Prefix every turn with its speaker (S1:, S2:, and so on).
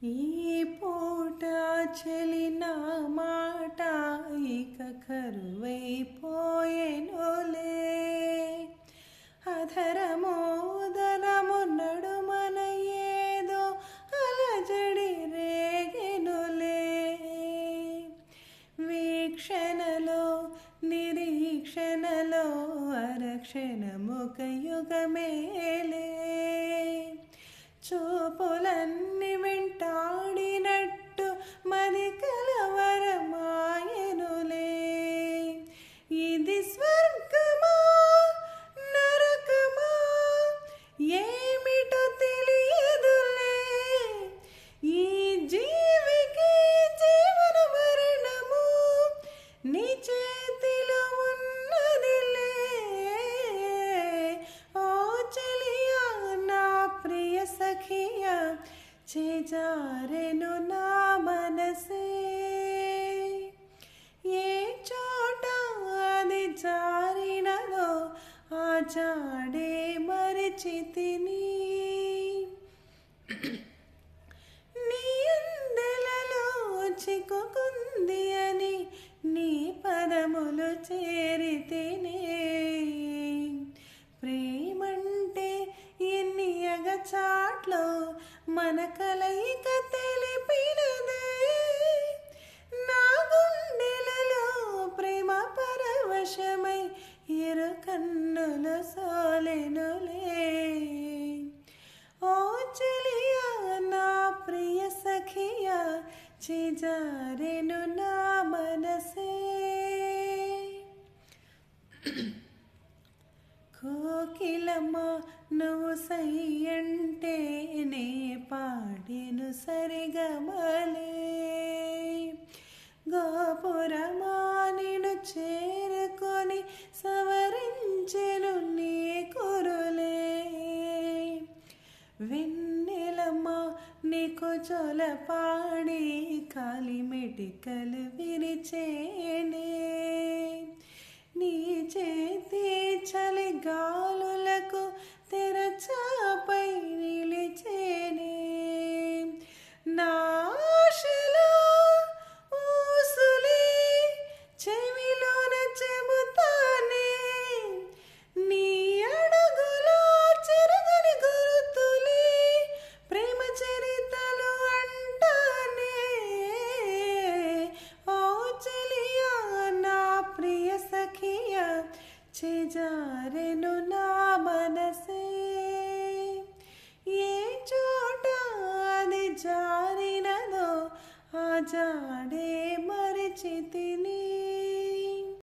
S1: ఈ పూట చెలిన మాట ఇక కరువైపోయెనులే. అధరమోదరము నడుమన ఏదో అలజడి రేగెనులే. వీక్షణలో నిరీక్షణలో అరక్షణముక యుగమేలే. చూపులన్నీ వెంటాడినట్టు మది కలవరమాయెనులే. ఇది స్వర్గమా నరకమా ఏమిటో తెలియదులే. ఈ జీవికి జీవన మరణము నీ చేతిలో ఉన్నదిలే. ఓ చెలియా నా ప్రియ సఖియా చేజారెను నా మనసే. ఏ చోట అది జారినదో ఆ జాడే మరిచితిని. నీ అందెలలో చిక్కుకుంది అని నీ పదములు చేరితినే. ప్రేమంటే ఎన్ని అగచాట్లో మన కలయిక తెలిపినదే. నా గుండెలలో ప్రేమ పరవశమై ఇరు కన్నులు సోలెనులే. ఓ చెలియా నా ప్రియ సఖియా చేజారెను నా మనసే. కోకిలమ్మ నువ్వు సై అంటే నే పాడెను సరిగమలే. గోపురమా నిన్ను చేరుకొని సవరించెను నీ కురులే. వెన్నెలమ్మ నీకు జొలపాడి కాలిమెటికలు విరిచేనే. నీ చేతి చలి గాలులకు తెరచాపై నిలిచేనే. నా ఆశలో ఊసులే చెవిలోన చెబుతానే. నీ అడుగులో చెరగని గుర్తులే ప్రేమ చరితలు అంటానే. ఓ చెలియా నా ప్రియ సఖియా చేజారెను నా మనసే. ఏ చోట అది జారినదో ఆ జాడే మరిచితి.